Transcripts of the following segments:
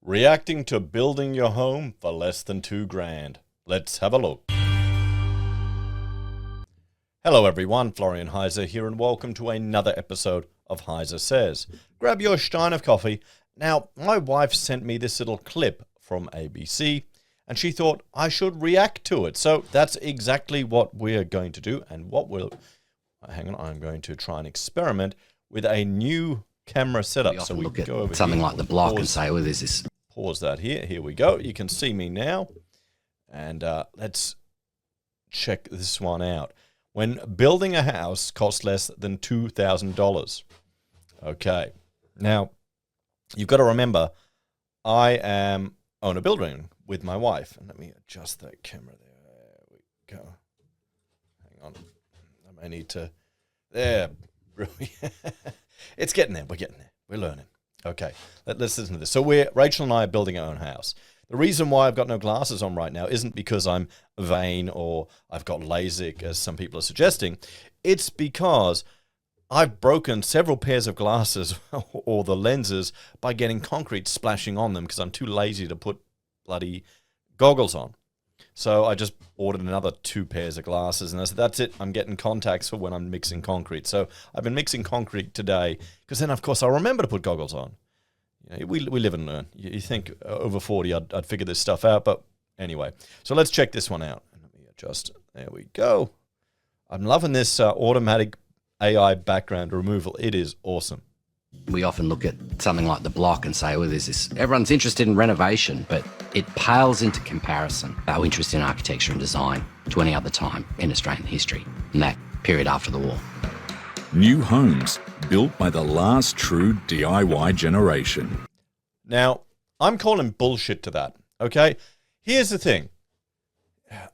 Reacting to building your home for less than $2,000. Let's have a look. Hello everyone, Florian Heise here and welcome to another episode of HeiseSays. Grab your stein of coffee. Now, my wife sent me this little clip from ABC and she thought I should react to it. So that's exactly what we're going to do and what we'll... Hang on, I'm going to try and experiment with a new camera setup. So we look at something like the block and say, well, there's this... Pause that here. Here we go. You can see me now. And let's check this one out. When building a house costs less than $2,000. Okay. Now, you've got to remember, I own a building with my wife. And let me adjust that camera there. There we go. Hang on. I may need to... There. It's getting there. We're getting there. We're learning. Okay, let's listen to this. So Rachel and I are building our own house. The reason why I've got no glasses on right now isn't because I'm vain or I've got LASIK, as some people are suggesting. It's because I've broken several pairs of glasses or the lenses by getting concrete splashing on them because I'm too lazy to put bloody goggles on. So I just ordered another 2 pairs of glasses and I said, that's it. I'm getting contacts for when I'm mixing concrete. So I've been mixing concrete today because then, of course, I'll remember to put goggles on. You know, we live and learn. You think over 40 I'd figure this stuff out. But anyway, so let's check this one out. Let me adjust. There we go. I'm loving this automatic AI background removal. It is awesome. We often look at something like the block and say, well, there's this... Everyone's interested in renovation, but it pales into comparison, our interest in architecture and design, to any other time in Australian history, in that period after the war. New homes built by the last true DIY generation. Now, I'm calling bullshit to that, okay? Here's the thing.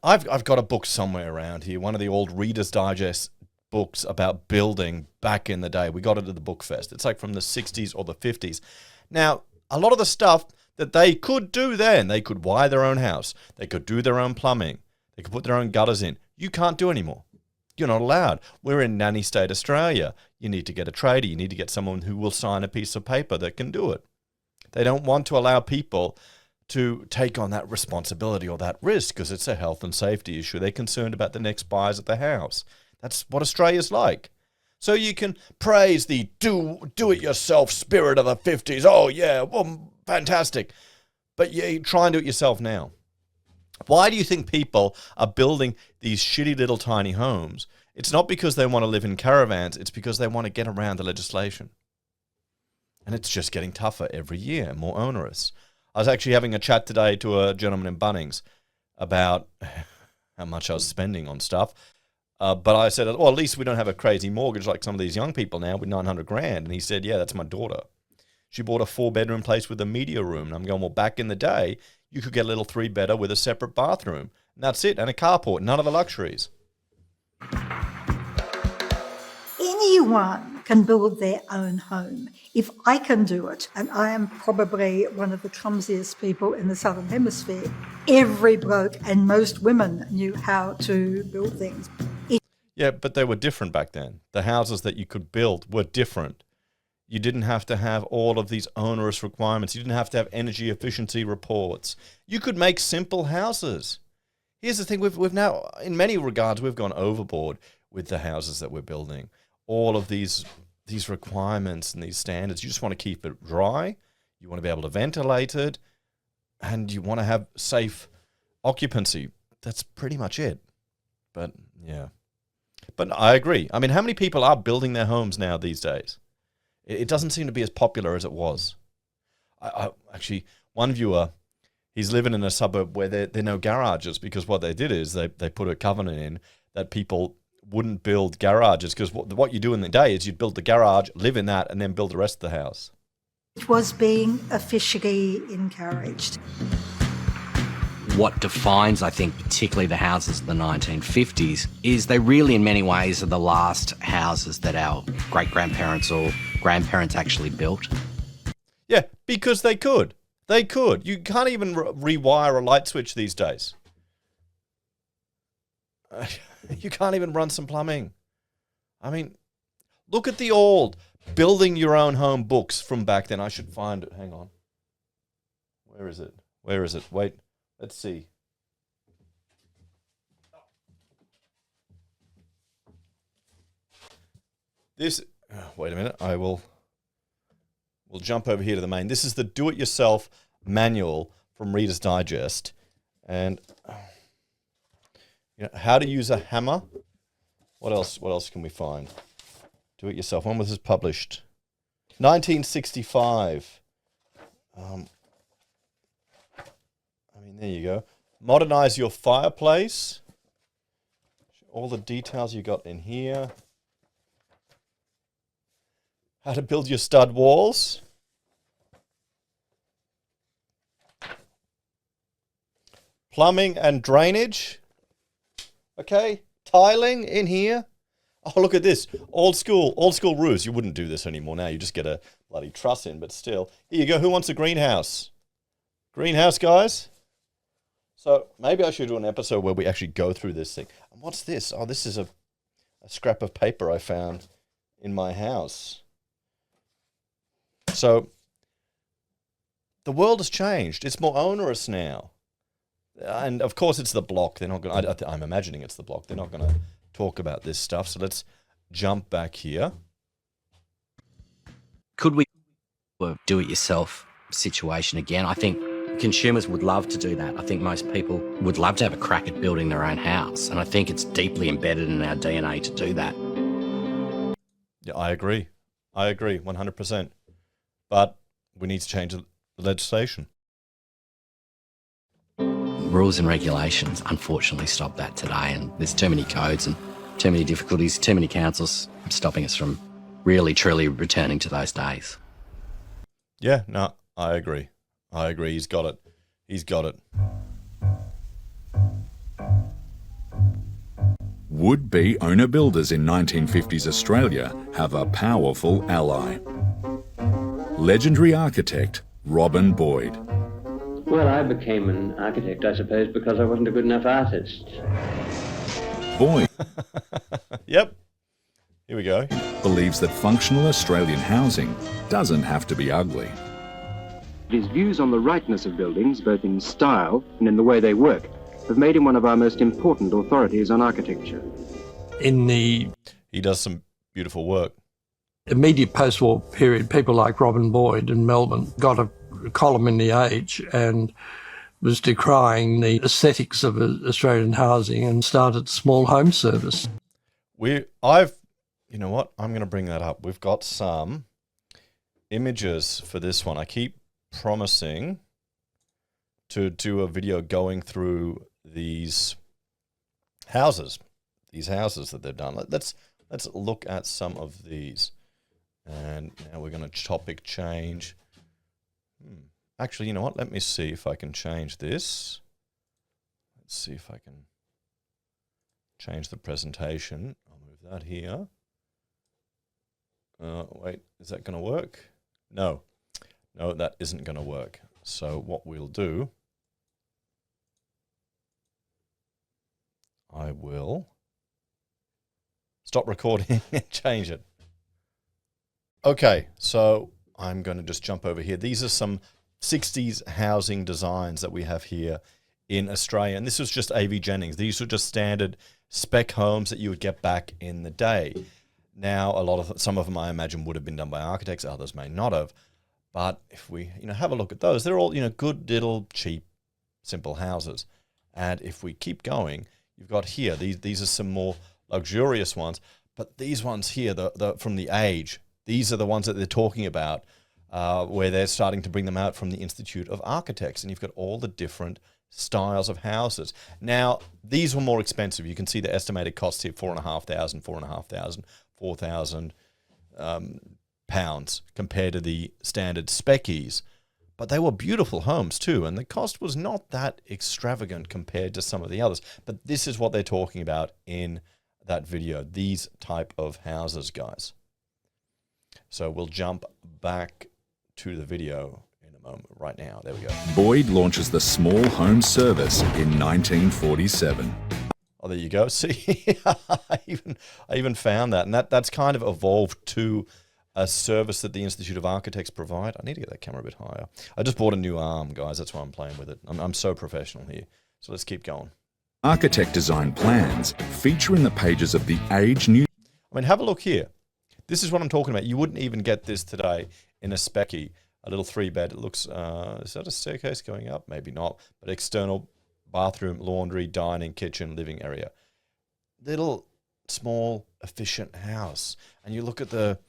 I've got a book somewhere around here, one of the old Reader's Digest books about building back in the day. We got it at the book fest. It's like from the 60s or the 50s. Now, a lot of the stuff that they could do then, they could wire their own house. They could do their own plumbing. They could put their own gutters in. You can't do anymore. You're not allowed. We're in nanny state Australia. You need to get a tradie. You need to get someone who will sign a piece of paper that can do it. They don't want to allow people to take on that responsibility or that risk because it's a health and safety issue. They're concerned about the next buyers at the house. That's what Australia's like. So you can praise the do-it-yourself spirit of the 50s. Oh, yeah, well, fantastic. But you try and do it yourself now. Why do you think people are building these shitty little tiny homes? It's not because they want to live in caravans. It's because they want to get around the legislation. And it's just getting tougher every year, more onerous. I was actually having a chat today to a gentleman in Bunnings about how much I was spending on stuff. But I said, well, at least we don't have a crazy mortgage like some of these young people now with $900,000. And he said, yeah, that's my daughter. She bought a 4-bedroom place with a media room. And I'm going, well, back in the day, you could get a little 3-bedder with a separate bathroom. And that's it. And a carport. None of the luxuries. Anyone can build their own home. If I can do it, and I am probably one of the clumsiest people in the Southern Hemisphere, every bloke and most women knew how to build things. Yeah, but they were different back then. The houses that you could build were different. You didn't have to have all of these onerous requirements. You didn't have to have energy efficiency reports. You could make simple houses. Here's the thing. We've now, in many regards, we've gone overboard with the houses that we're building. All of these requirements and these standards. You just want to keep it dry. You want to be able to ventilate it. And you want to have safe occupancy. That's pretty much it. But, yeah. But I agree. I mean, how many people are building their homes now these days? It doesn't seem to be as popular as it was. Actually, one viewer, he's living in a suburb where there are no garages because what they did is they put a covenant in that people wouldn't build garages because what you do in the day is you'd build the garage, live in that, and then build the rest of the house. It was being officially encouraged. What defines, I think, particularly the houses of the 1950s is they really, in many ways, are the last houses that our great-grandparents or grandparents actually built. Yeah, because they could. They could. You can't even rewire a light switch these days. You can't even run some plumbing. I mean, look at the old building your own home books from back then. I should find it. Hang on. Where is it? Where is it? Wait, let's see. This, wait a minute, we'll jump over here to the main. This is the do-it-yourself manual from Reader's Digest. And how to use a hammer. What else can we find? Do-it-yourself. When was this published? 1965. There you go. Modernize your fireplace. All the details you got in here. How to build your stud walls. Plumbing and drainage. Okay. Tiling in here. Oh, look at this. Old school roofs. You wouldn't do this anymore now. You just get a bloody truss in, but still. Here you go. Who wants a greenhouse? Greenhouse, guys? So maybe I should do an episode where we actually go through this thing. And what's this? Oh, this is a scrap of paper I found in my house. So the world has changed. It's more onerous now. And of course it's the block. They're not going to, I'm imagining it's the block. They're not going to talk about this stuff. So let's jump back here. Could we do it yourself situation again? I think consumers would love to do that. I think most people would love to have a crack at building their own house. And I think it's deeply embedded in our DNA to do that. Yeah, I agree. 100%. But we need to change the legislation. Rules and regulations unfortunately stop that today, and there's too many codes and too many difficulties, too many councils stopping us from really truly returning to those days. Yeah, no, I agree. He's got it. Would-be owner-builders in 1950s Australia have a powerful ally. Legendary architect Robin Boyd. Well, I became an architect, I suppose, because I wasn't a good enough artist. Boyd Yep. Here we go. believes that functional Australian housing doesn't have to be ugly. His views on the rightness of buildings, both in style and in the way they work, have made him one of our most important authorities on architecture. In the He does some beautiful work. immediate post-war period, people like Robin Boyd in Melbourne got a column in The Age and was decrying the aesthetics of Australian housing and started small home service. You know what? I'm going to bring that up. We've got some images for this one. I keep promising to do a video going through these houses that they've done. Let's look at some of these. And now we're going to topic change. Actually, you know what? Let me see if I can change this. Let's see if I can change the presentation. I'll move that here. Wait, is that going to work? No, that isn't going to work. So what we'll do, I will stop recording and change it. Okay, so I'm going to just jump over here. These are some 60s housing designs that we have here in Australia. And this was just A.V. Jennings. These were just standard spec homes that you would get back in the day. Now, some of them I imagine would have been done by architects, others may not have. But if we, have a look at those, they're all, good little cheap, simple houses. And if we keep going, you've got here, these are some more luxurious ones. But these ones here, the from the Age, these are the ones that they're talking about, where they're starting to bring them out from the Institute of Architects. And you've got all the different styles of houses. Now, these were more expensive. You can see the estimated costs here, $4,500 £4,000 compared to the standard speckies. But they were beautiful homes too, and the cost was not that extravagant compared to some of the others. But this is what they're talking about in that video, these type of houses, guys. So we'll jump back to the video in a moment right now. There we go. Boyd launches the Small Home Service in 1947. Oh, there you go. See, I even found that. And that's kind of evolved to a service that the Institute of Architects provide. I need to get that camera a bit higher. I just bought a new arm, guys. That's why I'm playing with it. I'm so professional here. So let's keep going. Architect design plans feature in the pages of the Age news. I mean, have a look here. This is what I'm talking about. You wouldn't even get this today in a specky, a little 3-bed. It looks, is that a staircase going up? Maybe not. But external bathroom, laundry, dining, kitchen, living area. Little, small, efficient house. And you look at the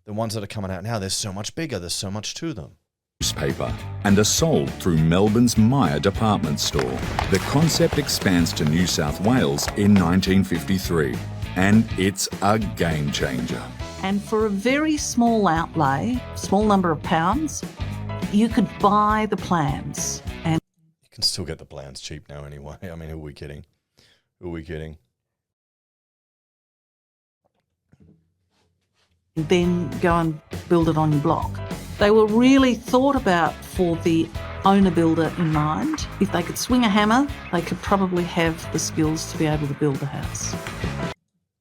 ones that are coming out now, they're so much bigger. There's so much to them. Newspaper and are sold through Melbourne's Myer department store. The concept expands to New South Wales in 1953, and it's a game changer. And for a very small outlay, small number of pounds, you could buy the plans. And you can still get the plans cheap now anyway. I mean, who are we kidding? Who are we kidding? then go and build it on your block. They were really thought about for the owner-builder in mind. If they could swing a hammer, they could probably have the skills to be able to build a house.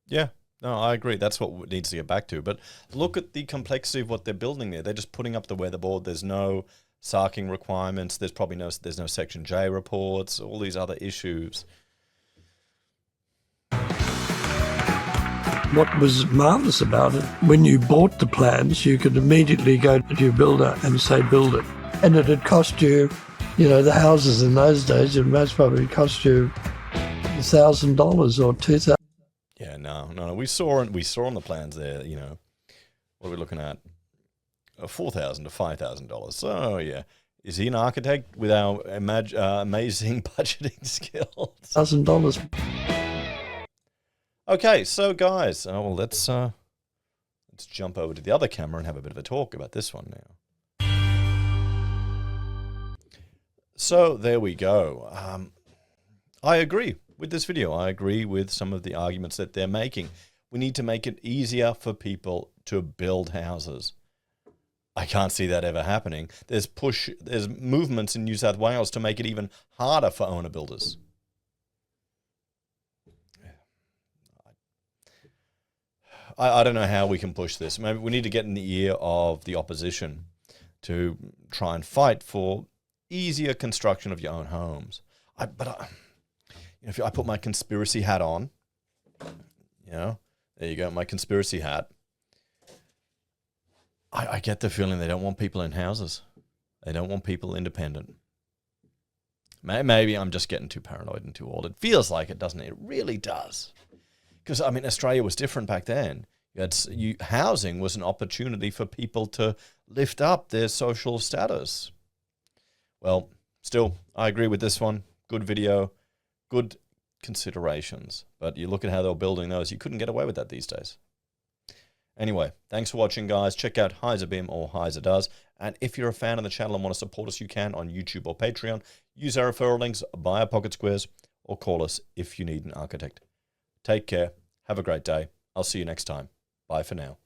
Yeah, no, I agree. That's what needs to get back to. But look at the complexity of what they're building there. They're just putting up the weatherboard. There's no sarking requirements. There's probably no Section J reports, all these other issues. What was marvellous about it, when you bought the plans, you could immediately go to your builder and say, build it. And it had cost you, the houses in those days, it most probably cost you $1,000 or $2,000. Yeah, no. We saw on the plans there, what are we looking at? $4,000 to $5,000. So, yeah. Is he an architect with our amazing budgeting skills? $1,000. Okay, so guys, let's jump over to the other camera and have a bit of a talk about this one now. So there we go. I agree with this video. I agree with some of the arguments that they're making. We need to make it easier for people to build houses. I can't see that ever happening. There's movements in New South Wales to make it even harder for owner builders. I don't know how we can push this. Maybe we need to get in the ear of the opposition to try and fight for easier construction of your own homes. If I put my conspiracy hat on, there you go, my conspiracy hat. I get the feeling they don't want people in houses. They don't want people independent. Maybe I'm just getting too paranoid and too old. It feels like it, doesn't it? It really does. Because, Australia was different back then. Housing was an opportunity for people to lift up their social status. Well, still, I agree with this one. Good video, good considerations. But you look at how they were building those, you couldn't get away with that these days. Anyway, thanks for watching, guys. Check out Heise BIM or Heise Does. And if you're a fan of the channel and want to support us, you can on YouTube or Patreon. Use our referral links, buy our pocket squares, or call us if you need an architect. Take care. Have a great day. I'll see you next time. Bye for now.